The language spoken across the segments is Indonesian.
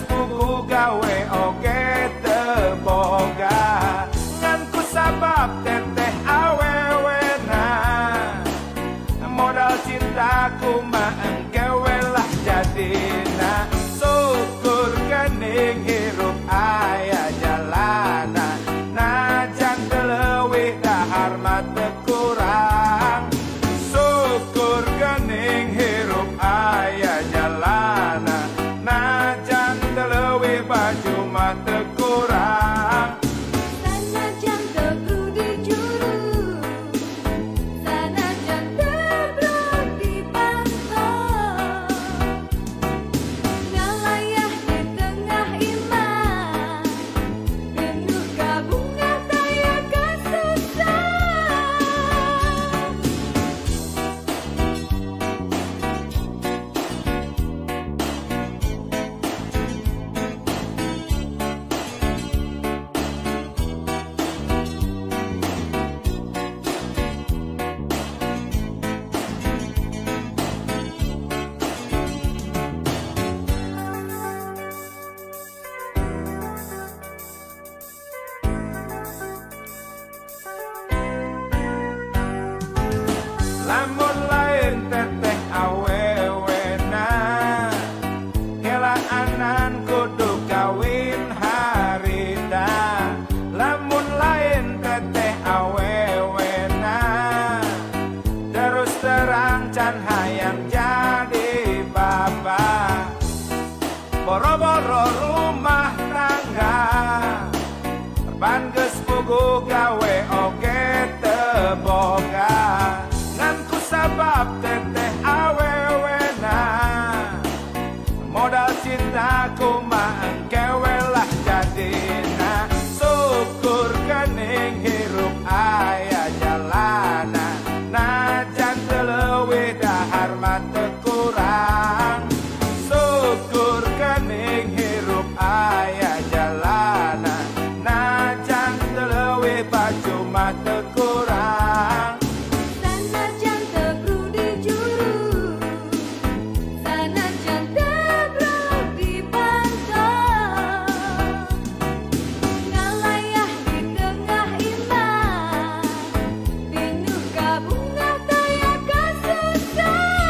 pugu gawe oge teboga ngan ku sabab teteh awewena modal cintaku mah engkewe lah jadina syukur gening hirup aya jalana najan teu leuwih dahar mah teu kurang syukur gening hirup aya jalana najan teu leuwih baju mah teu kurang Sanajan teu brudi juru sanajan teu brudi pantau ngalayah di tengah iman penuh kabunga daya kasusah lamun lain teteh awewena kelaanan kudu kawin harita lamun lain teteh awewena terus terang can hayang jadi bapak boro-boro rumah tangga ban geus pugu gawe oge teboga ngan ku sabab teteh awewena modal cintaku mah engkewe lah jadina syukur gening hirup aya jalana najan teu leuwih dahar mah teu kurang syukur gening hirup aya jalana najan teu leuwih baju mah teu kurang Sanajan teu brudi juru sanajan teu brudi pantau ngalayah di tengah iman penuh kabunga daya kasusah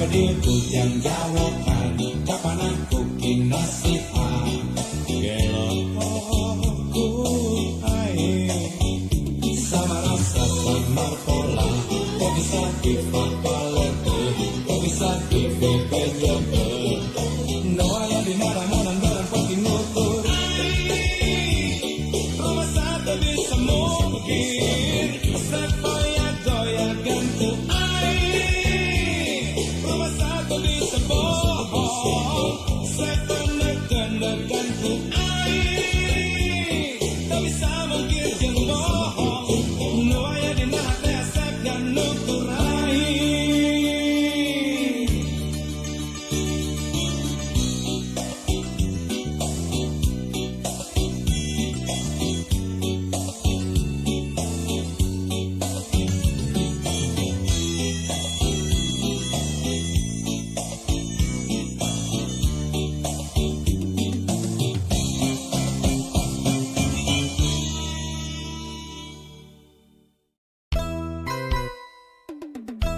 hadirku yang jawaban kapan aku kinasihan gelokku air sama rasa sama pola kok bisa dipapalete kok bisa dipepejete no ayah di marah-marah barang penting ngukur rumah satu bisa mungkin sepoya-goyakan ku air rumah satu bisa bohong sepenek-penekan ku air tak bisa mungkin yang bohong no ayah di nate asap dan nukur air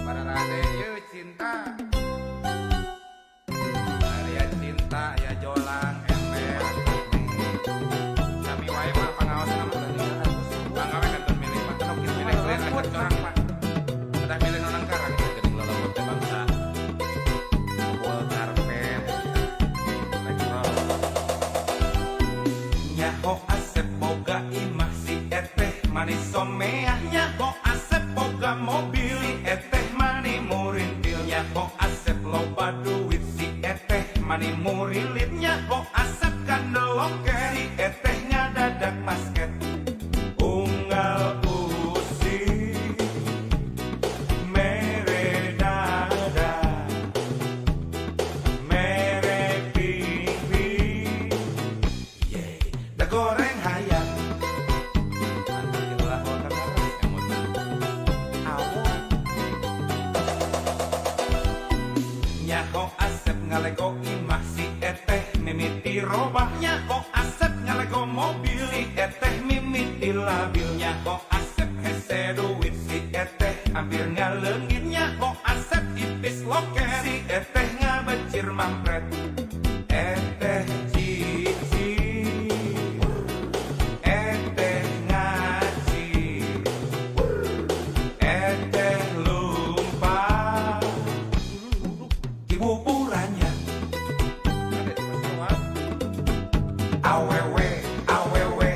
Para rade ye cinta Arya cinta ya jolang ember Kami wae mah pangaos nama Pangawe kantor milih mah Kenapa kita milih kalian aja corang pak Udah milih nonang karang Gede ngelolong ke bangsa Buat karpet Elektrol Nyaho asep boga imah si eteh manis someah Nyaho asep boga mobil si eteh mani murintil Nyaho asep loba duit si eteh mani murilit Nyaho asep kandeloke si eteh ngadadak basket Unggal usi mere dada mere pipi da goreng hayam Antulah hotel emot awo Nyaho asep ngalego imah si eteh mimiti robah Nyaho asep ngalego mobil si eteh mimiti labil Nyaho asep hese duit si eteh hampir ngaleungit Nyaho asep ipis loke si eteh ngabecir mampret eteh cici eteh ngaci eteh lupa kibuburannya awewe awewe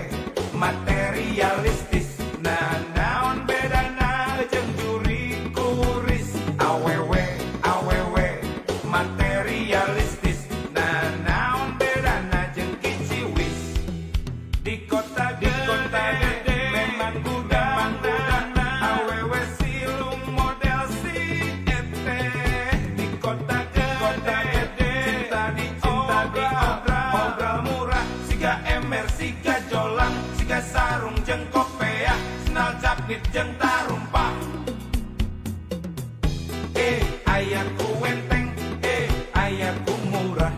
materialistis nah naon bedana jeung juri kuris awewe awewe materialistis nah naon bedana jeung kiciwis di kota gede memang gudang awewe silung model si eteh di kota gede cinta di obral murah siga emer siga jolang siga sarung jeung kopeah sendal capit jeung tarumpah aya ku wenteng aya ku murah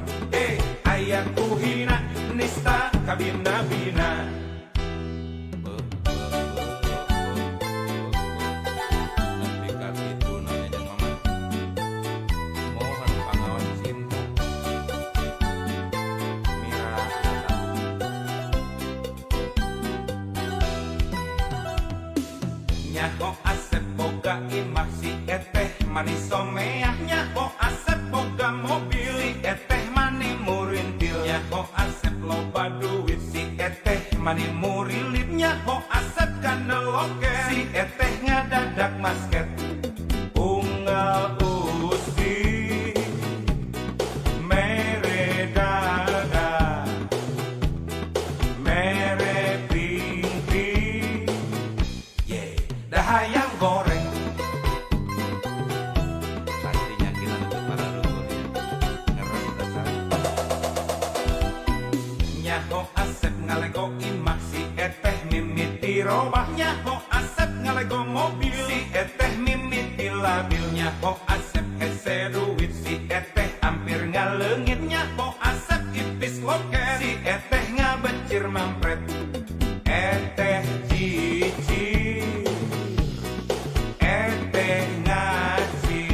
aya ku hina nista kabina-bina Nyaho asep boga imah si eteh manis someah Nyaho asep boga mobil si eteh mani murintil Nyaho asep loba duit si eteh mani murilit Nyaho asep kandeloke si eteh ngadadak basket unggal usi mere dada mere pingpi dahayang goreng pastinya kita untuk para dukun ngeres dasar Nyaho asep ngalego imah si eteh mimiti robah Nyaho asep ngalego mobil si eteh mimiti labil Nyaho asep hese duit si eteh hampir ngaleungit Nyaho asep ipis loke si eteh ngabecir mampret eteh cici eteh ngaci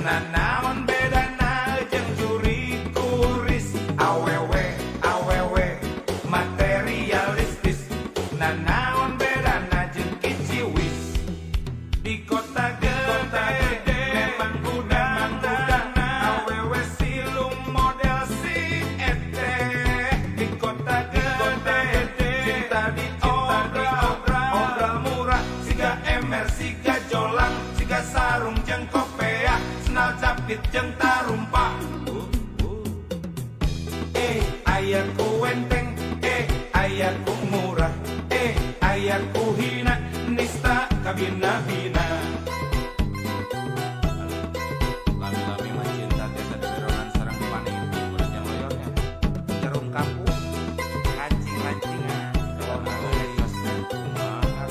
Nanaon bedana jeung juri kuris, awewe awewe materialistis. Nanaon bedana jeung kiciwis. Di kota gede memang udang-udang, awewe silung model si eteh. Di kota gede cinta diobral, obral murah, siga emer, siga jolang, siga sarung jeung kopeah, senal capit jeung tarumpa. Aya ku enteng, aya ku murah, aya ku hina, nista kabina-bina. Lami-lami mah cinta teh saderonan sareng paniti urang yang loyornya. Jarum kapu, kancing-kancingan, kalau ngeus kumaha.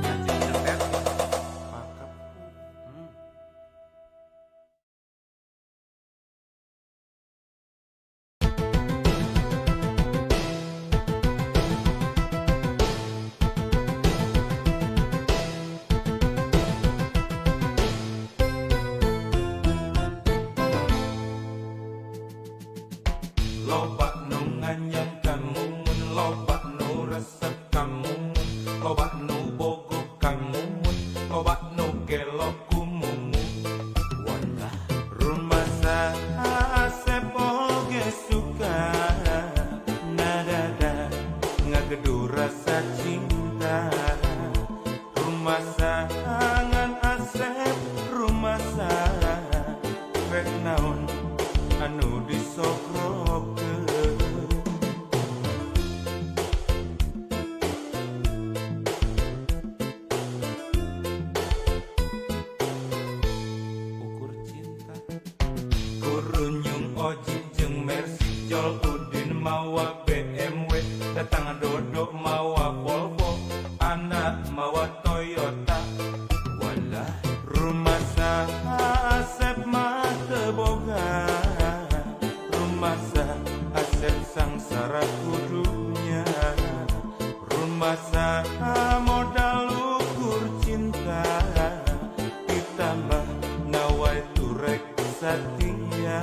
Kancing cetet, pakep. Loba nu nganyang kamu, loba nu resep kamu, loba nu bogo kamu, loba nu gelo kumumu. Wadah rumah Asep oge suka nadada ngagedu rasa cinta. Rumah sangan Asep, rumah rek naon anu disogrok. Ukur cinta kurunyung Oji jeung Mercy, Jol Udin mawa BMW, datang Dodo mawa Volvo, anak mawa Toyota. Walah rumah Asep mah teu boga, rumah Asep sangsara kudunya. Rumah modal ukur cinta, ditambah nawai turek satia.